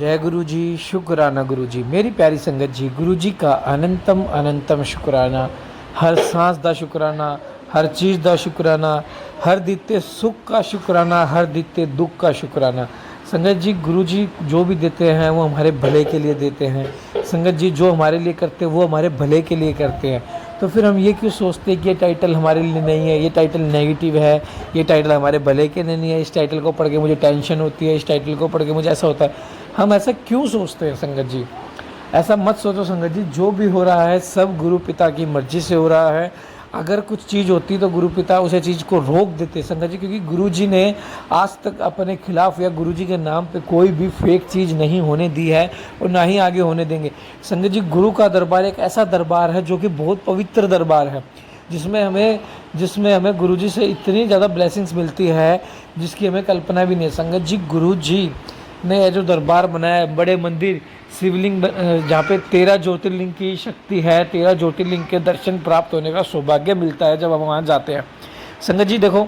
जय गुरु जी, शुक्राना गुरु जी। मेरी प्यारी संगत जी, गुरु जी का अनंतम अनंतम शुक्राना। हर सांस दा शुक्राना, हर चीज़ दा शुक्राना, हर दिते सुख का शुक्राना, हर दिते दुख का शुक्राना। संगत जी, गुरु जी जो भी देते हैं वो हमारे भले के लिए देते हैं। संगत जी जो हमारे लिए करते हैं वो हमारे भले के लिए करते हैं। तो फिर हम ये क्यों सोचते हैं कि ये टाइटल हमारे लिए नहीं है, ये टाइटल नेगेटिव है, ये टाइटल हमारे भले के लिए नहीं है, इस टाइटल को पढ़ के मुझे टेंशन होती है, इस टाइटल को पढ़ के मुझे ऐसा होता है। हम ऐसा क्यों सोचते हैं संगत जी? ऐसा मत सोचो संगत जी, जो भी हो रहा है सब गुरु पिता की मर्जी से हो रहा है। अगर कुछ चीज़ होती तो गुरु पिता उसे चीज़ को रोक देते संगत जी, क्योंकि गुरु जी ने आज तक अपने खिलाफ या गुरु जी के नाम पे कोई भी फेक चीज़ नहीं होने दी है और ना ही आगे होने देंगे। संगत जी, गुरु का दरबार एक ऐसा दरबार है जो कि बहुत पवित्र दरबार है, जिसमें हमें गुरु जी से इतनी ज़्यादा ब्लेसिंग्स मिलती है जिसकी हमें कल्पना भी नहीं है। संगत जी, गुरु जी ने जो दरबार बनाया है, बड़े मंदिर, शिवलिंग, जहाँ पे 13 ज्योतिर्लिंग की शक्ति है, 13 ज्योतिर्लिंग के दर्शन प्राप्त होने का सौभाग्य मिलता है जब हम वहाँ जाते हैं। संगत जी देखो,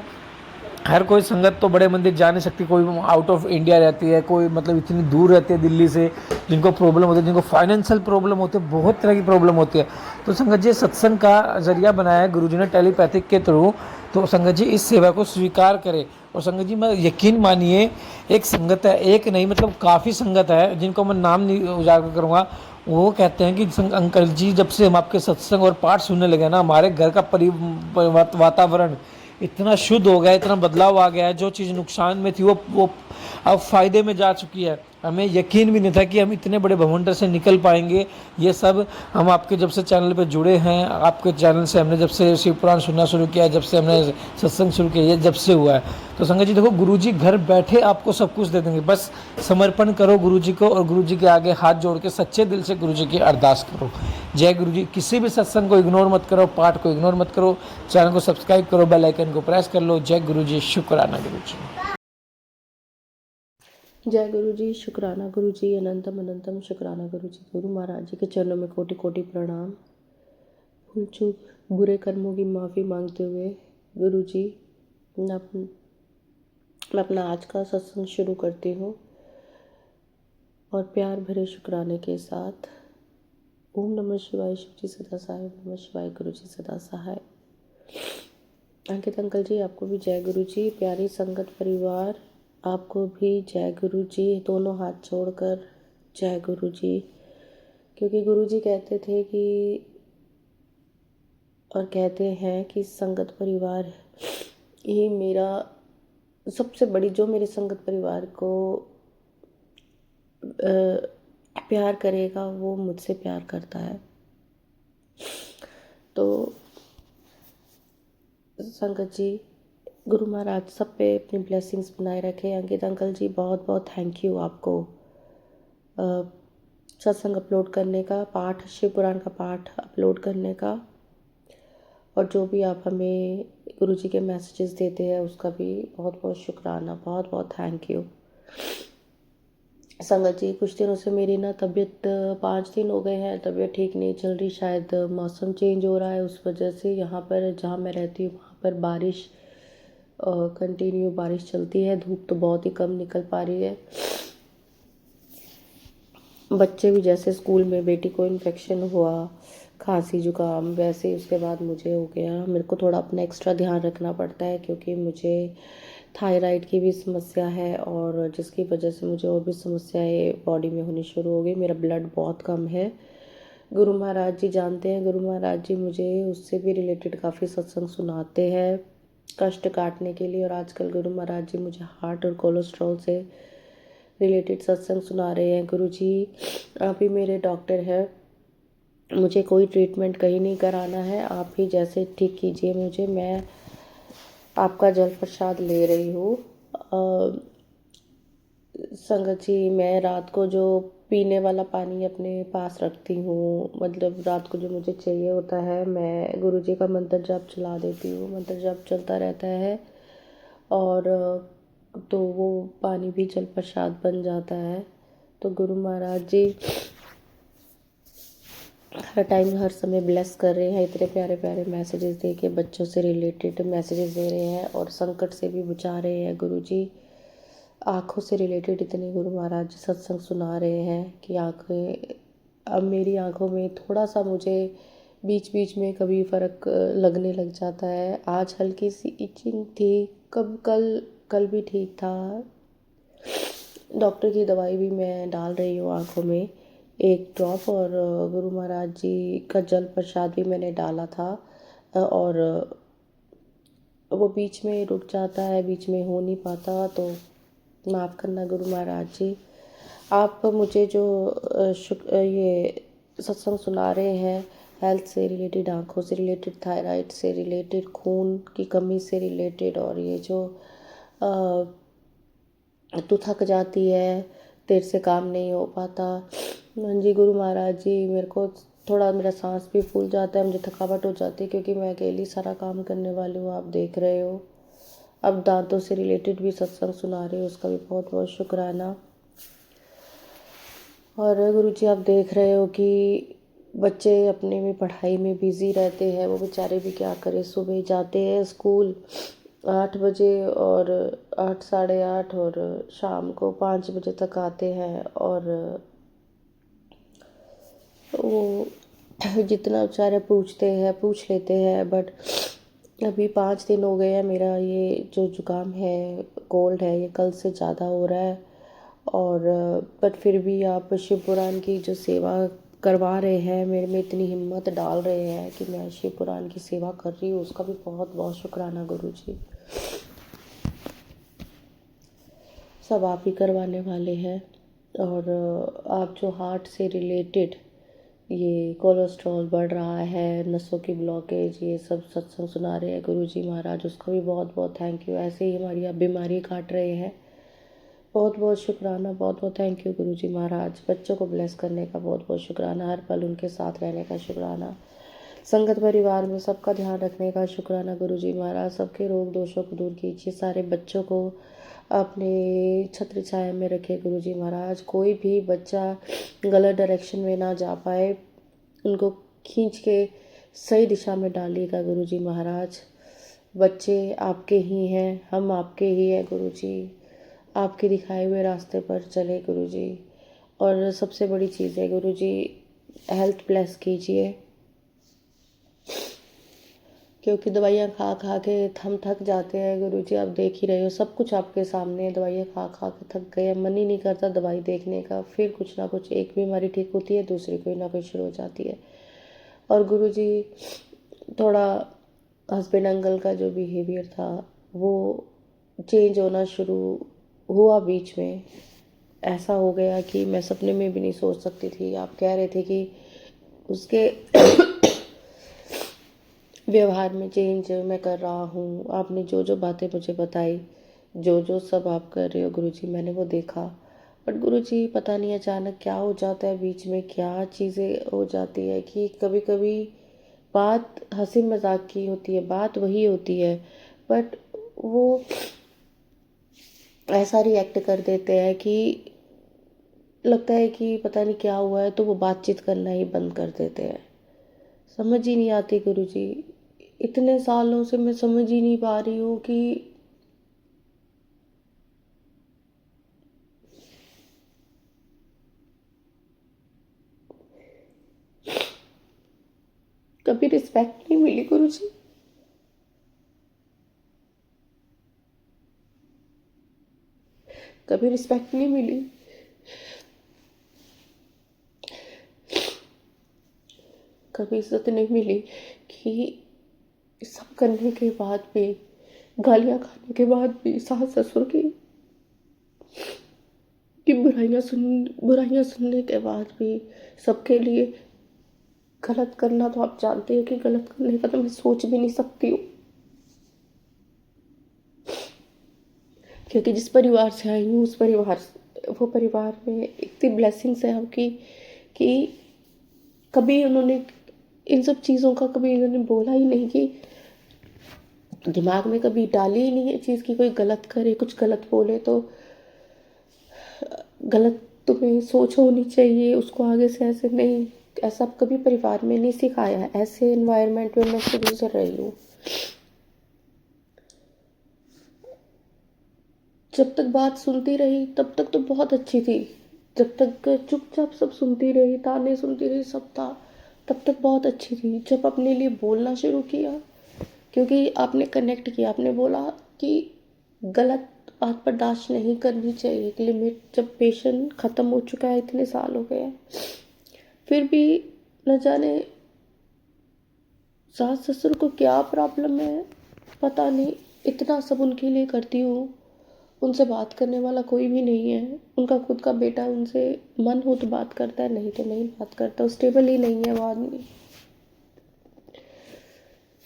हर कोई संगत तो बड़े मंदिर जा नहीं सकती, कोई आउट ऑफ इंडिया रहती है, कोई मतलब इतनी दूर रहती है दिल्ली से, जिनको प्रॉब्लम होती है, जिनको फाइनेंशियल प्रॉब्लम होती है, बहुत तरह की प्रॉब्लम होती है। तो संगत जी सत्संग का जरिया बनाया है गुरु जी ने टेलीपैथिक के थ्रू। तो संगत जी इस सेवा को स्वीकार करें। और संगत जी मैं यकीन मानिए, एक संगत है, एक नहीं मतलब काफ़ी संगत है जिनको मैं नाम नहीं उजागर करूँगा। वो कहते हैं कि अंकल जी जब से हम आपके सत्संग और पाठ सुनने लगे ना, हमारे घर का वातावरण इतना शुद्ध हो गया, इतना बदलाव आ गया है। जो चीज़ नुकसान में थी वो अब फ़ायदे में जा चुकी है। हमें यकीन भी नहीं था कि हम इतने बड़े भवंडर से निकल पाएंगे। ये सब हम आपके जब से चैनल पे जुड़े हैं, आपके चैनल से हमने जब से शिव पुराण सुनना शुरू किया, जब से हमने सत्संग शुरू किया, ये जब से हुआ है। तो संगत जी देखो, गुरु जी घर बैठे आपको सब कुछ दे देंगे, बस समर्पण करो गुरु जी को और गुरु जी के आगे हाथ जोड़ के सच्चे दिल से गुरु जी की अरदास करो। जय गुरु जी। किसी भी सत्संग को इग्नोर मत करो, पाठ को इग्नोर मत करो, चैनल को सब्सक्राइब करो, बेल आइकन को प्रेस कर लो। जय गुरु जी, शुक्राना गुरु जी। जय गुरु जी, शुक्राना गुरु जी, अनंतम अनंतम शुक्राना गुरु जी। गुरु महाराज जी के चरणों में कोटि कोटि प्रणाम। भूल चूक बुरे कर्मों की माफ़ी मांगते हुए गुरु जी मैं अपना आज का सत्संग शुरू करती हूँ और प्यार भरे शुक्राने के साथ। ओम नमः शिवाय, शिव जी सदा सहाय, ओम नमः शिवाय, गुरु जी सदा सहाय। अंकित अंकल जी आपको भी जय गुरु जी। प्यारी संगत परिवार आपको भी जय गुरु जी। दोनों हाथ जोड़कर जय गुरु जी। क्योंकि गुरु जी कहते थे कि और कहते हैं कि संगत परिवार ही मेरा सबसे बड़ी, जो मेरे संगत परिवार को प्यार करेगा वो मुझसे प्यार करता है। तो संगत जी, गुरु महाराज सब पे अपनी ब्लेसिंग्स बनाए रखे। अंकित अंकल जी बहुत बहुत थैंक यू आपको सत्संग अपलोड करने का, पाठ, शिव पुराण का पाठ अपलोड करने का, और जो भी आप हमें गुरु जी के मैसेजेस देते हैं उसका भी बहुत बहुत शुक्राना, बहुत बहुत थैंक यू। संगत जी, कुछ दिनों से मेरी ना तबीयत, 5 दिन हो गए हैं तबीयत ठीक नहीं चल रही। शायद मौसम चेंज हो रहा है, उस वजह से यहाँ पर जहाँ मैं रहती हूँ वहाँ पर बारिश, कंटिन्यू बारिश चलती है। धूप तो बहुत ही कम निकल पा रही है। बच्चे भी, जैसे स्कूल में बेटी को इन्फेक्शन हुआ, खांसी जुकाम, वैसे ही उसके बाद मुझे हो गया। मेरे को थोड़ा अपना एक्स्ट्रा ध्यान रखना पड़ता है क्योंकि मुझे थायराइड की भी समस्या है और जिसकी वजह से मुझे और भी समस्याएं बॉडी में होनी शुरू हो गई। मेरा ब्लड बहुत कम है। गुरु महाराज जी जानते हैं, गुरु महाराज जी मुझे उससे भी रिलेटेड काफ़ी सत्संग सुनाते हैं कष्ट काटने के लिए। और आजकल गुरु महाराज जी मुझे हार्ट और कोलेस्ट्रॉल से रिलेटेड सत्संग सुना रहे हैं। गुरु जी आप ही मेरे डॉक्टर हैं, मुझे कोई ट्रीटमेंट कहीं नहीं कराना है, आप ही जैसे ठीक कीजिए मुझे। मैं आपका जल प्रसाद ले रही हूँ। संगत जी, मैं रात को जो पीने वाला पानी अपने पास रखती हूँ, मतलब रात को जो मुझे चाहिए होता है, मैं गुरु जी का मंत्र जाप चला देती हूँ। मंत्र जाप चलता रहता है और तो वो पानी भी जल प्रसाद बन जाता है। तो गुरु महाराज जी हर टाइम हर समय ब्लेस कर रहे हैं। इतने प्यारे प्यारे मैसेजेस दे के बच्चों से रिलेटेड मैसेजेस दे रहे हैं और संकट से भी बचा रहे हैं गुरु जी। आँखों से रिलेटेड इतने गुरु महाराज जी सत्संग सुना रहे हैं कि आँखें, अब मेरी आँखों में थोड़ा सा मुझे बीच बीच में कभी फ़र्क लगने लग जाता है। आज हल्की सी इचिंग थी, कब कल कल भी ठीक था। डॉक्टर की दवाई भी मैं डाल रही हूँ आँखों में, एक ड्रॉप, और गुरु महाराज जी का जल प्रसाद भी मैंने डाला था। और वो बीच में रुक जाता है, बीच में हो नहीं पाता, तो माफ़ करना गुरु महाराज जी। आप मुझे जो ये सत्संग सुना रहे हैं, हेल्थ से रिलेटेड, आँखों से रिलेटेड, थायराइड से रिलेटेड, खून की कमी से रिलेटेड, और ये जो तू थक जाती है, तेरे से काम नहीं हो पाता। हाँ जी गुरु महाराज जी, मेरे को थोड़ा, मेरा सांस भी फूल जाता है, मुझे थकावट हो जाती है, क्योंकि मैं अकेली सारा काम करने वाली हूँ, आप देख रहे हो। अब दांतों से रिलेटेड भी सत्संग सुना रहे हो, उसका भी बहुत बहुत शुक्राना। और गुरु जी, आप देख रहे हो कि बच्चे अपने में पढ़ाई में बिज़ी रहते हैं, वो बेचारे भी क्या करें, सुबह जाते हैं स्कूल 8 बजे, और 8, साढ़े 8, और शाम को 5 बजे तक आते हैं। और वो जितना बेचारे पूछ लेते हैं, बट अभी 5 दिन हो गए हैं, मेरा ये जो जुकाम है, कोल्ड है, ये कल से ज़्यादा हो रहा है। और बट फिर भी आप शिव पुराण की जो सेवा करवा रहे हैं, मेरे में इतनी हिम्मत डाल रहे हैं कि मैं शिव पुराण की सेवा कर रही हूँ, उसका भी बहुत बहुत शुक्राना गुरु जी। सब आप ही करवाने वाले हैं। और आप जो हार्ट से रिलेटेड, ये कोलेस्ट्रॉल बढ़ रहा है, नसों की ब्लॉकेज, ये सब सत्संग सुना रहे हैं गुरु जी महाराज, उसका भी बहुत बहुत थैंक यू। ऐसे ही हमारी आप बीमारी काट रहे हैं, बहुत बहुत शुक्राना, बहुत बहुत थैंक यू गुरु जी महाराज। बच्चों को ब्लेस करने का बहुत बहुत शुक्राना, हर पल उनके साथ रहने का शुक्राना, संगत परिवार में सबका ध्यान रखने का शुक्राना गुरु जी महाराज। सबके रोग दोषों को दूर कीजिए, सारे बच्चों को अपने छत्र छाया में रखे गुरु जी महाराज। कोई भी बच्चा गलत डायरेक्शन में ना जा पाए, उनको खींच के सही दिशा में डालिएगा गुरु जी महाराज। बच्चे आपके ही हैं, हम आपके ही हैं गुरु जी, आपके दिखाए हुए रास्ते पर चले गुरु जी। और सबसे बड़ी चीज़ है गुरु जी, हेल्थ ब्लेस कीजिए, क्योंकि दवाइयाँ खा खा के हम थक जाते हैं गुरु जी। आप देख ही रहे हो, सब कुछ आपके सामने है, दवाइयाँ खा खा के थक गए, मन ही नहीं करता दवाई देखने का। फिर कुछ ना कुछ, एक बीमारी ठीक होती है, दूसरी कोई ना कोई शुरू हो जाती है। और गुरु जी, थोड़ा हस्बैंड अंकल का जो बिहेवियर था, वो चेंज होना शुरू हुआ बीच में। ऐसा हो गया कि मैं सपने में भी नहीं सोच सकती थी। आप कह रहे थे कि उसके व्यवहार में चेंज मैं कर रहा हूँ। आपने जो जो बातें मुझे बताई, जो जो सब आप कर रहे हो गुरु जी, मैंने वो देखा। बट गुरु जी, पता नहीं अचानक क्या हो जाता है बीच में, क्या चीज़ें हो जाती है कि कभी कभी बात हंसी मजाक की होती है, बात वही होती है, बट वो ऐसा रिएक्ट कर देते हैं कि लगता है कि पता नहीं क्या हुआ है, तो वो बातचीत करना ही बंद कर देते हैं। समझ ही नहीं आती गुरु जी, इतने सालों से मैं समझ ही नहीं पा रही हूँ कि कभी रिस्पेक्ट नहीं मिली गुरु जी। कभी रिस्पेक्ट नहीं मिली, कभी इज्जत नहीं मिली, कि सब करने के बाद भी, गालियाँ खाने के बाद भी, सास ससुर की बुराइयाँ सुनने के बाद भी, सबके लिए गलत करना, तो आप जानते हैं कि गलत करने का तो मैं सोच भी नहीं सकती हूँ, क्योंकि जिस परिवार से आई हूँ, वो परिवार में इतनी ब्लेसिंग्स है आपकी कि कभी उन्होंने इन सब चीज़ों का कभी इन्होंने बोला ही नहीं, कि दिमाग में कभी डाली ही नहीं है चीज़ की कोई गलत करे, कुछ गलत बोले तो गलत तुम्हें सोच होनी चाहिए, उसको आगे से ऐसे नहीं, ऐसा कभी परिवार में नहीं सिखाया है। ऐसे एनवायरनमेंट में मैं से गुजर रही हूँ, जब तक बात सुनती रही तब तक तो बहुत अच्छी थी, जब तक चुपचाप सब सुनती रही, ताने सुनती रही, सब था, तब तक बहुत अच्छी थी। जब अपने लिए बोलना शुरू किया, क्योंकि आपने कनेक्ट किया, आपने बोला कि गलत बात बर्दाश्त नहीं करनी चाहिए, एक लिमिट, जब पेशेंट ख़त्म हो चुका है, इतने साल हो गए हैं, फिर भी न जाने सास ससुर को क्या प्रॉब्लम है, पता नहीं, इतना सब उनके लिए करती हूँ, उनसे बात करने वाला कोई भी नहीं है। उनका खुद का बेटा उनसे मन हो तो बात करता है, नहीं तो नहीं बात करता, स्टेबल ही नहीं है वो आदमी।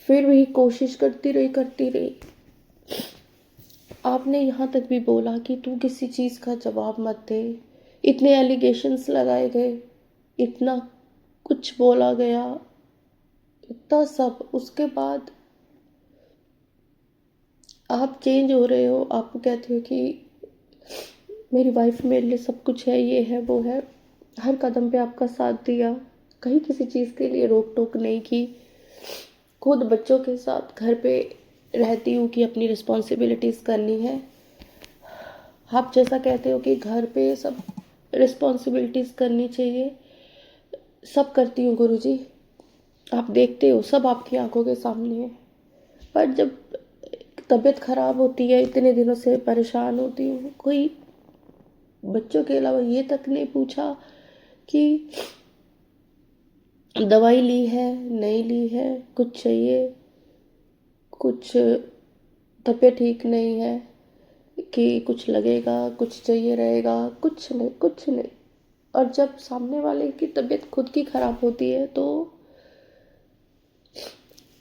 फिर भी कोशिश करती रही। आपने यहाँ तक भी बोला कि तू किसी चीज़ का जवाब मत दे, इतने एलिगेशंस लगाए गए, इतना कुछ बोला गया, इतना सब, उसके बाद आप चेंज हो रहे हो, आप कहते हो कि मेरी वाइफ मेरे लिए सब कुछ है, ये है वो है, हर कदम पे आपका साथ दिया, कहीं किसी चीज़ के लिए रोक टोक नहीं की, खुद बच्चों के साथ घर पे रहती हूँ कि अपनी रिस्पॉन्सिबिलिटीज़ करनी है। आप जैसा कहते हो कि घर पे सब रिस्पॉन्सिबिलिटीज़ करनी चाहिए, सब करती हूँ गुरुजी, आप देखते हो, सब आपकी आंखों के सामने है। पर जब तबीयत ख़राब होती है, इतने दिनों से परेशान होती हूँ, कोई बच्चों के अलावा ये तक नहीं पूछा कि दवाई ली है, नहीं ली है, कुछ चाहिए, कुछ तबीयत ठीक नहीं है कि कुछ लगेगा, कुछ चाहिए रहेगा, कुछ नहीं, कुछ नहीं। और जब सामने वाले की तबीयत खुद की ख़राब होती है तो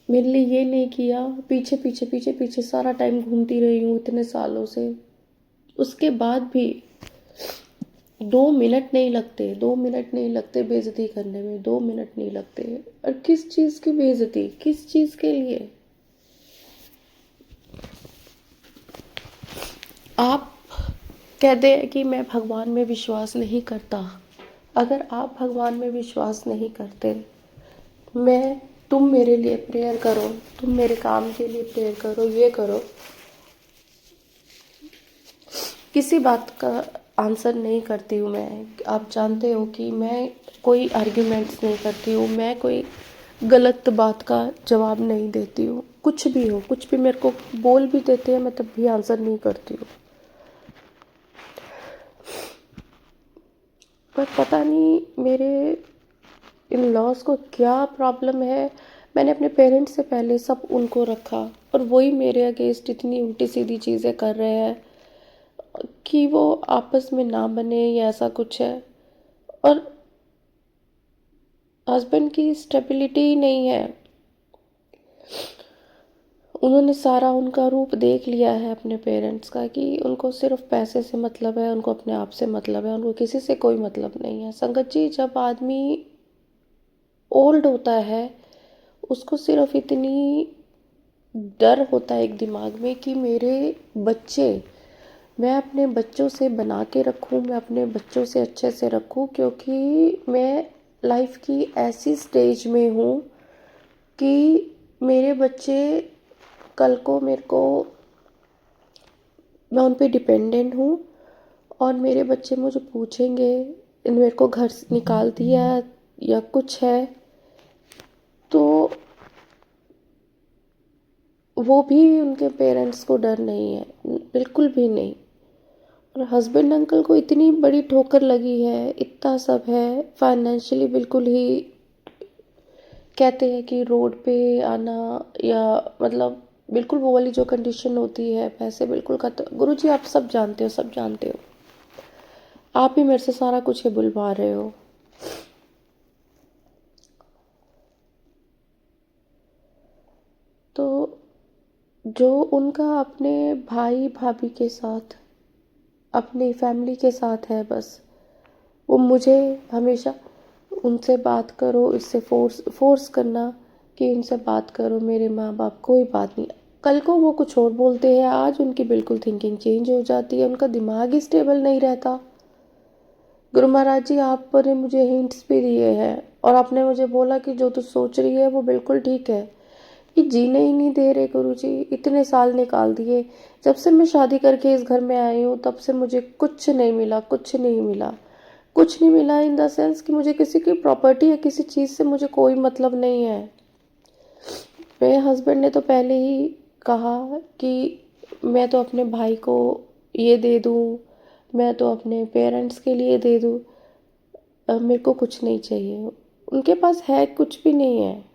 मेरे लिए ये नहीं किया, पीछे सारा टाइम घूमती रही हूँ इतने सालों से, उसके बाद भी 2 मिनट नहीं लगते, 2 मिनट नहीं लगते बेइज्जती करने में, 2 मिनट नहीं लगते। और किस चीज़ की बेइज्जती, किस चीज़ के लिए? आप कहते हैं कि मैं भगवान में विश्वास नहीं करता, अगर आप भगवान में विश्वास नहीं करते, मैं तुम मेरे लिए प्रेयर करो, तुम मेरे काम के लिए प्रेयर करो, ये करो, किसी बात का आंसर नहीं करती हूँ मैं। आप जानते हो कि मैं कोई आर्ग्यूमेंट्स नहीं करती हूँ, मैं कोई गलत बात का जवाब नहीं देती हूँ, कुछ भी हो, कुछ भी मेरे को बोल भी देते हैं, मैं तब भी आंसर नहीं करती हूँ। पर पता नहीं मेरे इन लॉज को क्या प्रॉब्लम है, मैंने अपने पेरेंट्स से पहले सब उनको रखा और वही मेरे अगेंस्ट इतनी उल्टी सीधी चीज़ें कर रहे हैं कि वो आपस में ना बने या ऐसा कुछ है। और हस्बैंड की स्टेबिलिटी ही नहीं है, उन्होंने सारा उनका रूप देख लिया है अपने पेरेंट्स का कि उनको सिर्फ पैसे से मतलब है, उनको अपने आप से मतलब है, उनको किसी से कोई मतलब नहीं है। संगत जी, जब आदमी ओल्ड होता है उसको सिर्फ इतनी डर होता है एक दिमाग में कि मेरे बच्चे, मैं अपने बच्चों से बना के रखूँ, मैं अपने बच्चों से अच्छे से रखूँ, क्योंकि मैं लाइफ की ऐसी स्टेज में हूँ कि मेरे बच्चे कल को मेरे को, मैं उन पे डिपेंडेंट हूँ और मेरे बच्चे मुझे पूछेंगे मेरे को घर से निकाल दिया या कुछ है, तो वो भी उनके पेरेंट्स को डर नहीं है, बिल्कुल भी नहीं। और हस्बैंड अंकल को इतनी बड़ी ठोकर लगी है, इतना सब है, फाइनेंशियली बिल्कुल ही कहते हैं कि रोड पे आना, या मतलब बिल्कुल वो वाली जो कंडीशन होती है, पैसे बिल्कुल खत्म। गुरुजी आप सब जानते हो, सब जानते हो, आप ही मेरे से सारा कुछ ही बुलवा रहे हो। तो जो उनका अपने भाई भाभी के साथ, अपनी फैमिली के साथ है, बस वो मुझे हमेशा उनसे बात करो, इससे फोर्स करना कि उनसे बात करो, मेरे माँ बाप, कोई बात नहीं। कल को वो कुछ और बोलते हैं, आज उनकी बिल्कुल थिंकिंग चेंज हो जाती है, उनका दिमाग ही स्टेबल नहीं रहता। गुरु महाराज जी, आपने मुझे हिंट्स भी दिए हैं और आपने मुझे बोला कि जो तू सोच रही है वो बिल्कुल ठीक है, कि जीने ही नहीं दे रहे गुरुजी। इतने साल निकाल दिए, जब से मैं शादी करके इस घर में आई हूँ तब से मुझे कुछ नहीं मिला, कुछ नहीं मिला, कुछ नहीं मिला इन द सेंस कि मुझे किसी की प्रॉपर्टी या किसी चीज़ से मुझे कोई मतलब नहीं है। मेरे हस्बैंड ने तो पहले ही कहा कि मैं तो अपने भाई को ये दे दूँ, मैं तो अपने पेरेंट्स के लिए दे दूँ, मेरे को कुछ नहीं चाहिए। उनके पास है कुछ भी नहीं है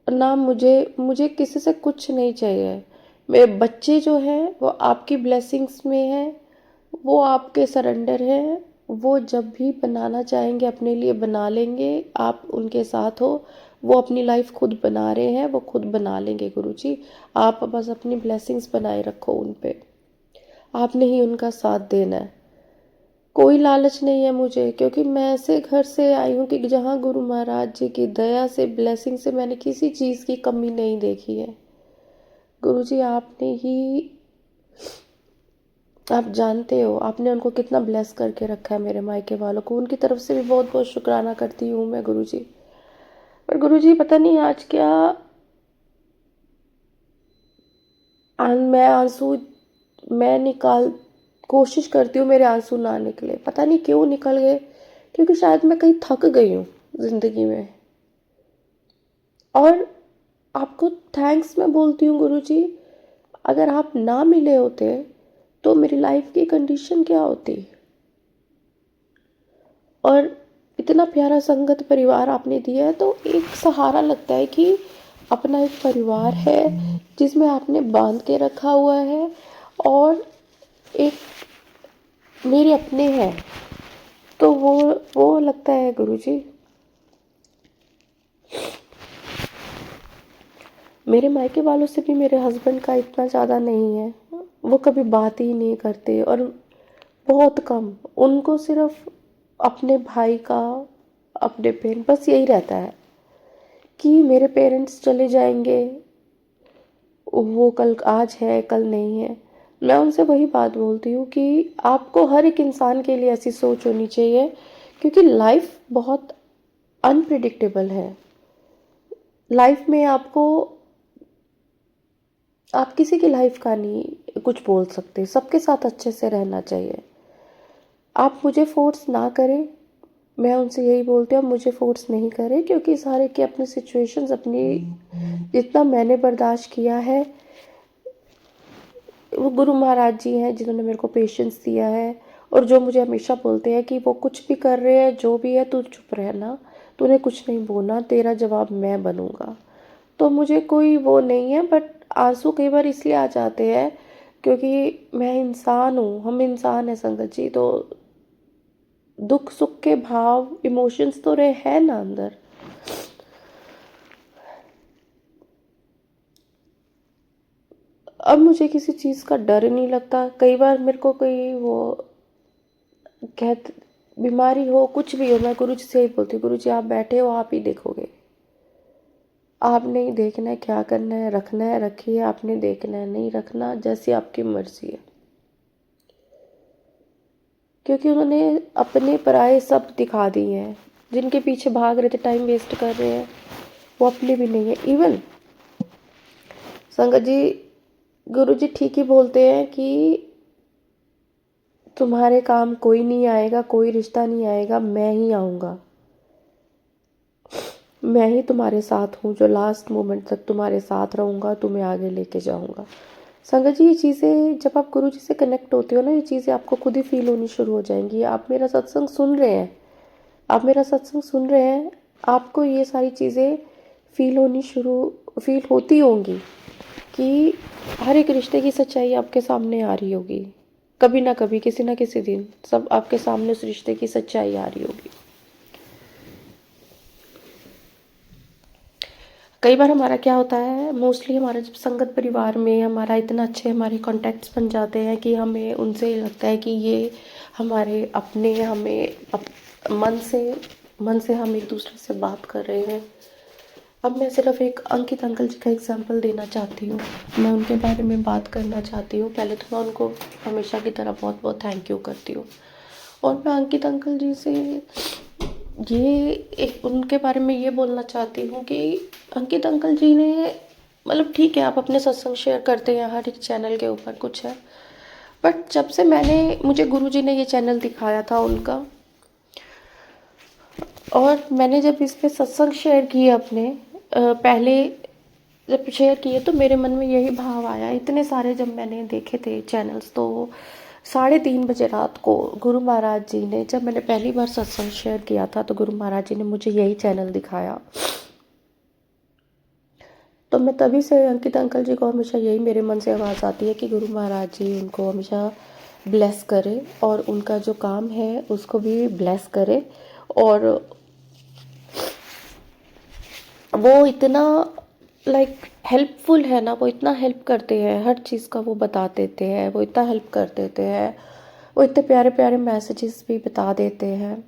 ना, मुझे किसी से कुछ नहीं चाहिए। मेरे बच्चे जो हैं वो आपकी ब्लेसिंग्स में हैं, वो आपके सरेंडर हैं। वो जब भी बनाना चाहेंगे अपने लिए बना लेंगे, आप उनके साथ हो। वो अपनी लाइफ खुद बना रहे हैं, वो खुद बना लेंगे गुरुजी। आप बस अपनी ब्लेसिंग्स बनाए रखो उन पे, आपने ही उनका साथ देना है। कोई लालच नहीं है मुझे, क्योंकि मैं ऐसे घर से आई हूँ कि जहाँ गुरु महाराज जी की दया से, ब्लेसिंग से मैंने किसी चीज़ की कमी नहीं देखी है। गुरुजी आपने ही, आप जानते हो आपने उनको कितना ब्लेस करके रखा है, मेरे मायके वालों को। उनकी तरफ से भी बहुत बहुत शुक्राना करती हूँ मैं गुरुजी। पर गुरुजी पता नहीं आज क्या, मैं आंसू, मैं निकाल कोशिश करती हूँ मेरे आंसू ना निकले, पता नहीं क्यों निकल गए, क्योंकि शायद मैं कहीं थक गई हूँ ज़िंदगी में। और आपको थैंक्स मैं बोलती हूँ गुरुजी। अगर आप ना मिले होते तो मेरी लाइफ की कंडीशन क्या होती। और इतना प्यारा संगत परिवार आपने दिया है, तो एक सहारा लगता है कि अपना एक परिवार है जिसमें आपने बांध के रखा हुआ है, और एक मेरे अपने हैं, तो वो लगता है गुरुजी। मेरे मायके वालों से भी मेरे हस्बैंड का इतना ज़्यादा नहीं है, वो कभी बात ही नहीं करते, और बहुत कम, उनको सिर्फ अपने भाई का, अपने बहन, बस यही रहता है कि मेरे पेरेंट्स चले जाएंगे, वो कल आज है कल नहीं है। मैं उनसे वही बात बोलती हूँ कि आपको हर एक इंसान के लिए ऐसी सोच होनी चाहिए, क्योंकि लाइफ बहुत अनप्रिडिक्टेबल है। लाइफ में आपको, आप किसी की लाइफ का नहीं कुछ बोल सकते, सबके साथ अच्छे से रहना चाहिए। आप मुझे फोर्स ना करें, मैं उनसे यही बोलती हूँ, आप मुझे फोर्स नहीं करें, क्योंकि सारे की अपनी सिचुएशंस, अपनी जितना मैंने बर्दाश्त किया है, वो गुरु महाराज जी हैं जिन्होंने मेरे को पेशेंस दिया है, और जो मुझे हमेशा बोलते हैं कि वो कुछ भी कर रहे हैं, जो भी है, तू चुप रहना, तूने कुछ नहीं बोलना, तेरा जवाब मैं बनूंगा। तो मुझे कोई वो नहीं है, बट आंसू कई बार इसलिए आ जाते हैं क्योंकि मैं इंसान हूँ, हम इंसान हैं संगत जी, तो दुख सुख के भाव, इमोशंस तो रहे हैं ना अंदर। अब मुझे किसी चीज़ का डर नहीं लगता। कई बार मेरे को कोई वो कहते, बीमारी हो, कुछ भी हो, मैं गुरु जी से ही बोलती हूँ, गुरु जी आप बैठे हो, आप ही देखोगे, आपने ही देखना है क्या करना है, रखना है रखिए, आपने देखना है नहीं रखना, जैसी आपकी मर्जी है। क्योंकि उन्होंने अपने पराये सब दिखा दिए हैं, जिनके पीछे भाग रहे थे, टाइम वेस्ट कर रहे हैं, वो अपने भी नहीं है। इवन संगत जी, गुरु जी ठीक ही बोलते हैं कि तुम्हारे काम कोई नहीं आएगा, कोई रिश्ता नहीं आएगा, मैं ही आऊँगा, मैं ही तुम्हारे साथ हूँ, जो लास्ट मोमेंट तक तुम्हारे साथ रहूँगा, तुम्हें आगे लेके जाऊँगा। संगत जी, ये चीज़ें जब आप गुरु जी से कनेक्ट होते हो ना, ये चीज़ें आपको खुद ही फील होनी शुरू हो जाएंगी। आप मेरा सत्संग सुन रहे हैं, आप मेरा सत्संग सुन रहे हैं, आपको ये सारी चीज़ें फील होती होंगी कि हर एक रिश्ते की सच्चाई आपके सामने आ रही होगी, कभी ना कभी, किसी ना किसी दिन, सब आपके सामने उस रिश्ते की सच्चाई आ रही होगी। कई बार हमारा क्या होता है, मोस्टली हमारा जब संगत परिवार में हमारा इतना अच्छे हमारे कॉन्टैक्ट्स बन जाते हैं कि हमें उनसे लगता है कि ये हमारे अपने, हमें मन से हम एक दूसरे से बात कर रहे हैं। अब मैं सिर्फ एक अंकित अंकल जी का एग्जांपल देना चाहती हूँ, मैं उनके बारे में बात करना चाहती हूँ। पहले तो मैं उनको हमेशा की तरह बहुत बहुत थैंक यू करती हूँ, और मैं अंकित अंकल जी से ये एक उनके बारे में ये बोलना चाहती हूँ कि अंकित अंकल जी ने, मतलब ठीक है आप अपने सत्संग शेयर करते हैं हर एक चैनल के ऊपर कुछ है, बट जब से मुझे गुरुजी ने ये चैनल दिखाया था उनका, और मैंने जब इस पे सत्संग शेयर किए अपने पहले जब शेयर किए तो मेरे मन में यही भाव आया। इतने सारे जब मैंने देखे थे चैनल्स, तो 3:30 बजे रात को गुरु महाराज जी ने, जब मैंने पहली बार सत्संग शेयर किया था, तो गुरु महाराज जी ने मुझे यही चैनल दिखाया। तो मैं तभी से अंकित अंकल जी को हमेशा यही मेरे मन से आवाज़ आती है कि गुरु महाराज जी उनको हमेशा ब्लेस करे और उनका जो काम है उसको भी ब्लेस करे। और वो इतना हेल्पफुल है ना, वो इतना हेल्प करते हैं, हर चीज़ का वो बता देते हैं, वो इतना हेल्प कर देते हैं, वो इतने प्यारे प्यारे मैसेजेस भी बता देते हैं।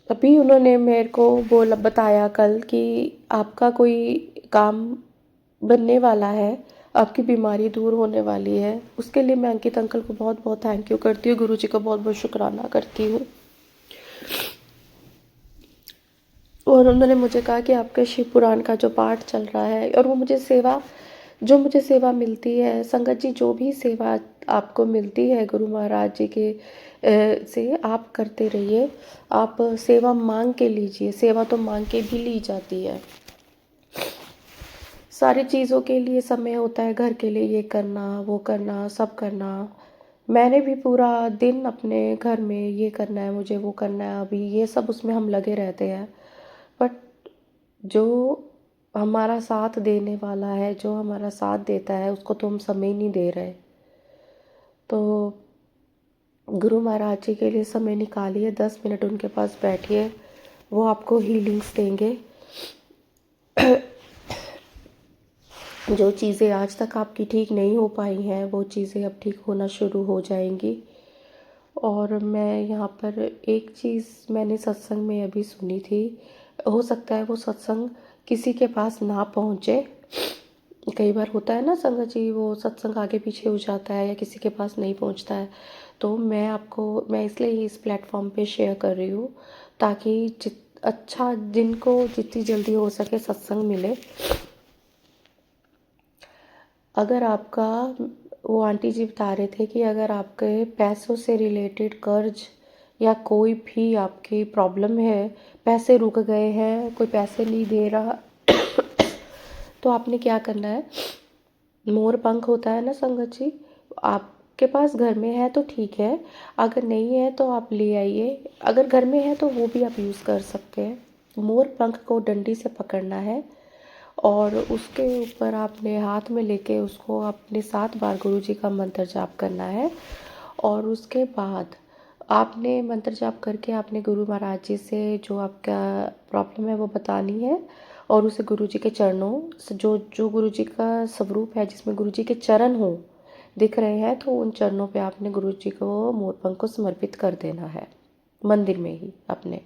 अभी उन्होंने मेरे को बताया कल कि आपका कोई काम बनने वाला है, आपकी बीमारी दूर होने वाली है। उसके लिए मैं अंकित अंकल को बहुत बहुत थैंक यू करती हूँ, गुरुजी का बहुत बहुत शुक्राना करती हूँ। और उन्होंने मुझे कहा कि आपके शिव पुराण का जो पाठ चल रहा है, और वो मुझे सेवा मिलती है, संगत जी जो भी सेवा आपको मिलती है गुरु महाराज जी के से आप करते रहिए। आप सेवा मांग के लीजिए, सेवा तो मांग के भी ली जाती है। सारी चीज़ों के लिए समय होता है, घर के लिए ये करना वो करना सब करना। मैंने भी पूरा दिन अपने घर में ये करना है, मुझे वो करना है, अभी ये सब उसमें हम लगे रहते हैं। बट जो हमारा साथ देने वाला है, जो हमारा साथ देता है, उसको तो हम समय नहीं दे रहे। तो गुरु महाराज जी के लिए समय निकालिए, 10 मिनट उनके पास बैठिए, वो आपको हीलिंग्स देंगे। जो चीज़ें आज तक आपकी ठीक नहीं हो पाई हैं, वो चीज़ें अब ठीक होना शुरू हो जाएंगी। और मैं यहाँ पर एक चीज़ मैंने सत्संग में अभी सुनी थी, हो सकता है वो सत्संग किसी के पास ना पहुँचे। कई बार होता है ना संगत जी, वो सत्संग आगे पीछे हो जाता है या किसी के पास नहीं पहुँचता है। तो मैं इसलिए ही इस प्लेटफॉर्म पे शेयर कर रही हूँ, ताकि जिनको जितनी जल्दी हो सके सत्संग मिले। अगर आपका, वो आंटी जी बता रहे थे कि अगर आपके पैसों से रिलेटेड कर्ज या कोई भी आपकी प्रॉब्लम है, पैसे रुक गए हैं, कोई पैसे नहीं दे रहा, तो आपने क्या करना है, मोर पंख होता है ना संगत जी, आपके पास घर में है तो ठीक है, अगर नहीं है तो आप ले आइए। अगर घर में है तो वो भी आप यूज़ कर सकते हैं। मोर पंख को डंडी से पकड़ना है और उसके ऊपर आपने हाथ में लेके उसको अपने 7 बार गुरुजी का मंत्र जाप करना है। और उसके बाद आपने मंत्र जाप करके आपने गुरु महाराज जी से जो आपका प्रॉब्लम है वो बतानी है, और उसे गुरुजी के चरणों से, जो गुरुजी का स्वरूप है जिसमें गुरुजी के चरण हो दिख रहे हैं, तो उन चरणों पे आपने गुरुजी को मोरपंख को समर्पित कर देना है, मंदिर में ही अपने।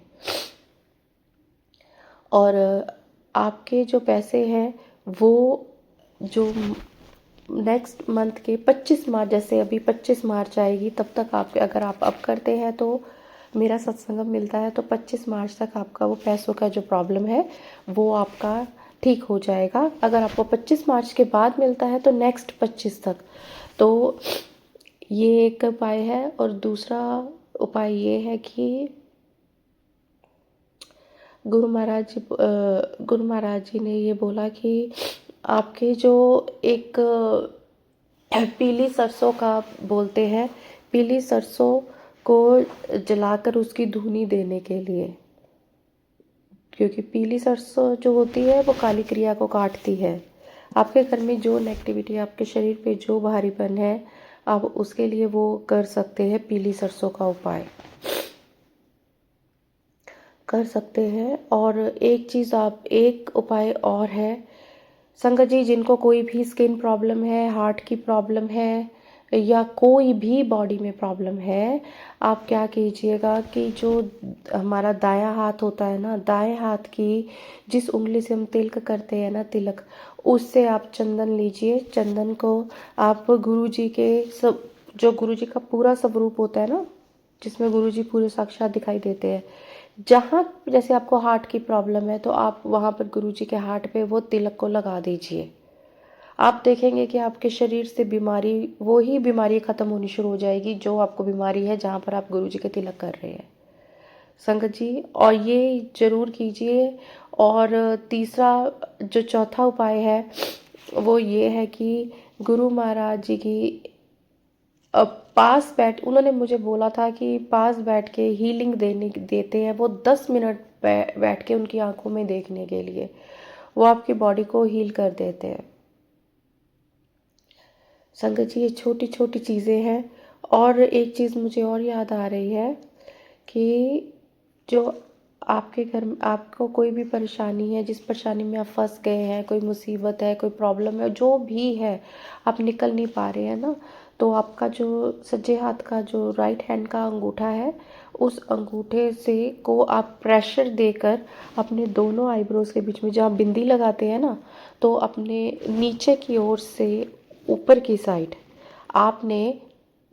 और आपके जो पैसे हैं वो जो नेक्स्ट मंथ के 25 मार्च, जैसे अभी 25 मार्च आएगी, तब तक आपके, अगर आप अब करते हैं तो मेरा सत्संग मिलता है, तो 25 मार्च तक आपका वो पैसों का जो प्रॉब्लम है वो आपका ठीक हो जाएगा। अगर आपको 25 मार्च के बाद मिलता है तो नेक्स्ट 25 तक। तो ये एक उपाय है। और दूसरा उपाय ये है कि गुरु महाराज जी ने ये बोला कि आपके जो एक पीली सरसों का बोलते हैं, पीली सरसों को जलाकर उसकी धुनी देने के लिए, क्योंकि पीली सरसों जो होती है वो काली क्रिया को काटती है। आपके घर में जो नेगेटिविटी, आपके शरीर पे जो भारीपन है, आप उसके लिए वो कर सकते हैं, पीली सरसों का उपाय कर सकते हैं। और एक उपाय और है संगत जी, जिनको कोई भी स्किन प्रॉब्लम है, हार्ट की प्रॉब्लम है, या कोई भी बॉडी में प्रॉब्लम है, आप क्या कीजिएगा कि जो हमारा दायां हाथ होता है ना, दाएं हाथ की जिस उंगली से हम तिलक करते हैं ना, तिलक, उससे आप चंदन लीजिए। चंदन को आप गुरु जी के सब जो गुरुजी का पूरा स्वरूप होता है ना, जिसमें गुरुजी पूरे साक्षात दिखाई देते हैं, जहाँ जैसे आपको हार्ट की प्रॉब्लम है तो आप वहाँ पर गुरुजी के हार्ट पे वो तिलक को लगा दीजिए। आप देखेंगे कि आपके शरीर से बीमारी, वो ही बीमारी ख़त्म होनी शुरू हो जाएगी जो आपको बीमारी है जहाँ पर आप गुरुजी के तिलक कर रहे हैं संगत जी। और ये ज़रूर कीजिए। और तीसरा जो चौथा उपाय है वो ये है कि गुरु महाराज जी की पास बैठ, उन्होंने मुझे बोला था कि पास बैठ के हीलिंग देते हैं वो 10 मिनट बैठ के उनकी आंखों में देखने के लिए, वो आपकी बॉडी को हील कर देते हैं संगत जी। ये छोटी छोटी चीज़ें हैं। और एक चीज़ मुझे और याद आ रही है कि जो आपके घर में आपको कोई भी परेशानी है, जिस परेशानी में आप फंस गए हैं, कोई मुसीबत है, कोई प्रॉब्लम है, जो भी है, आप निकल नहीं पा रहे हैं ना, तो आपका जो सज्जे हाथ का जो राइट हैंड का अंगूठा है, उस अंगूठे से को आप प्रेशर देकर अपने दोनों आईब्रोज के बीच में जहाँ बिंदी लगाते हैं ना, तो अपने नीचे की ओर से ऊपर की साइड आपने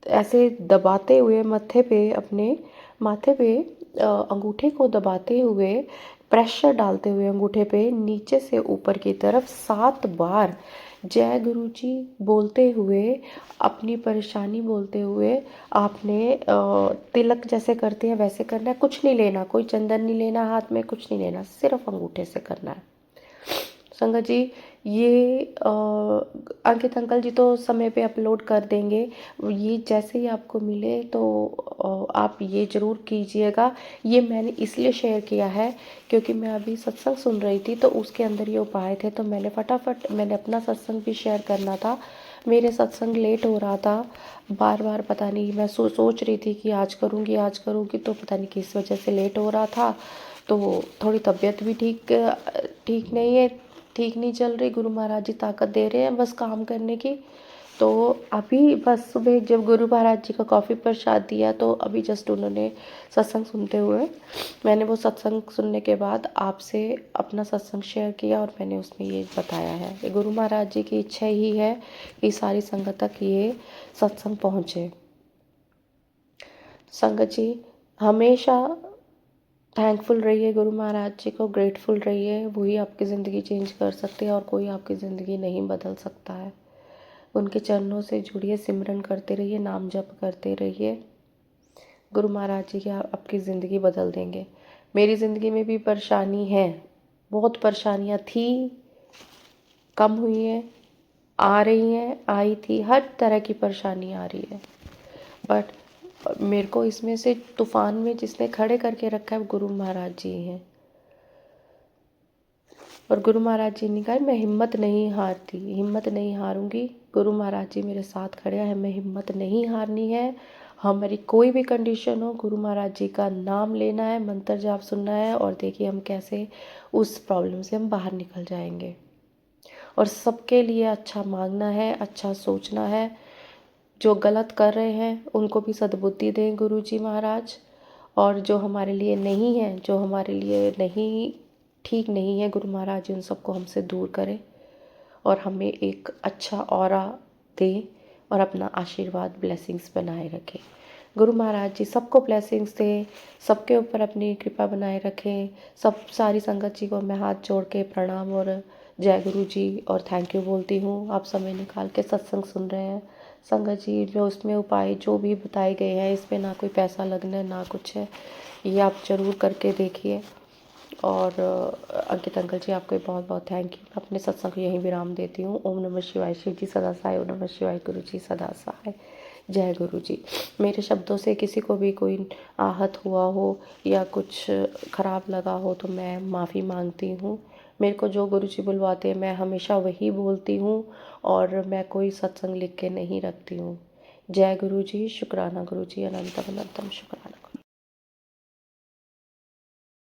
ऐसे दबाते हुए मत्थे पे, अपने माथे पे अंगूठे को दबाते हुए, प्रेशर डालते हुए अंगूठे पे नीचे से ऊपर की तरफ 7 बार जय गुरु जी बोलते हुए, अपनी परेशानी बोलते हुए आपने तिलक जैसे करते हैं वैसे करना है। कुछ नहीं लेना, कोई चंदन नहीं लेना हाथ में, कुछ नहीं लेना, सिर्फ अंगूठे से करना है संगत जी। ये अंकित अंकल जी तो समय पे अपलोड कर देंगे, ये जैसे ही आपको मिले तो आप ये ज़रूर कीजिएगा। ये मैंने इसलिए शेयर किया है क्योंकि मैं अभी सत्संग सुन रही थी तो उसके अंदर ये उपाय थे, तो मैंने फटाफट मैंने अपना सत्संग भी शेयर करना था। मेरे सत्संग लेट हो रहा था, बार बार पता नहीं, मैं सोच रही थी कि आज करूँगी, तो पता नहीं किस वजह से लेट हो रहा था। तो थोड़ी तबीयत भी ठीक नहीं है, ठीक नहीं चल रही। गुरु महाराज जी ताकत दे रहे हैं बस काम करने की। तो अभी बस सुबह जब गुरु महाराज जी का कॉफ़ी प्रसाद दिया तो अभी जस्ट उन्होंने सत्संग सुनते हुए, मैंने वो सत्संग सुनने के बाद आपसे अपना सत्संग शेयर किया और मैंने उसमें ये बताया है कि गुरु महाराज जी की इच्छा ही है कि सारी संगत तक ये सत्संग पहुँचे। संगत जी हमेशा थैंकफुल रहिए गुरु महाराज जी को, ग्रेटफुल रहिए, वही आपकी ज़िंदगी चेंज कर सकते हैं और कोई आपकी ज़िंदगी नहीं बदल सकता है। उनके चरणों से जुड़िए, सिमरन करते रहिए, नाम जप करते रहिए, गुरु महाराज जी की आपकी ज़िंदगी बदल देंगे। मेरी ज़िंदगी में भी परेशानी है, बहुत परेशानियाँ थी, कम हुई हैं, आ रही हैं, आई थी, हर तरह की परेशानी आ रही है, बट मेरे को इसमें से तूफान में जिसने खड़े करके रखा है वो गुरु महाराज जी हैं। और गुरु महाराज जी ने कहा मैं हिम्मत नहीं हारती, हिम्मत नहीं हारूंगी, गुरु महाराज जी मेरे साथ खड़े हैं, हमें हिम्मत नहीं हारनी है। हमारी कोई भी कंडीशन हो, गुरु महाराज जी का नाम लेना है, मंत्र जाप सुनना है और देखिए हम कैसे उस प्रॉब्लम से हम बाहर निकल जाएंगे। और सबके लिए अच्छा मांगना है, अच्छा सोचना है। जो गलत कर रहे हैं उनको भी सद्बुद्धि दें गुरु जी महाराज, और जो हमारे लिए नहीं है, जो हमारे लिए नहीं ठीक नहीं है, गुरु महाराज जी उन सबको हमसे दूर करें और हमें एक अच्छा ऑरा दें और अपना आशीर्वाद ब्लेसिंग्स बनाए रखें। गुरु महाराज जी सबको ब्लेसिंग्स दें, सबके ऊपर अपनी कृपा बनाए रखें। सब सारी संगत जी को मैं हाथ जोड़ के प्रणाम और जय गुरु जी और थैंक यू बोलती हूँ। आप समय निकाल के सत्संग सुन रहे हैं संगत जी, जो उसमें उपाय जो भी बताए गए हैं, इसमें ना कोई पैसा लगना है ना कुछ है, ये आप ज़रूर करके देखिए। और अंकित अंकल जी आपको बहुत बहुत थैंक यू। अपने सत्संग को यहीं विराम देती हूँ। ओम नमः शिवाय, शिव जी सदा सहाय, ओम नमः शिवाय, गुरु जी सदा सहाय, जय गुरु जी। मेरे शब्दों से किसी को भी कोई आहत हुआ हो या कुछ खराब लगा हो तो मैं माफ़ी मांगती हूँ। मेरे को जो गुरु जी बुलवाते हैं मैं हमेशा वही बोलती हूँ और मैं कोई सत्संग लिख के नहीं रखती हूँ। जय गुरु जी, शुक्राना गुरु जी, अनंतम अनंतम शुक्राना।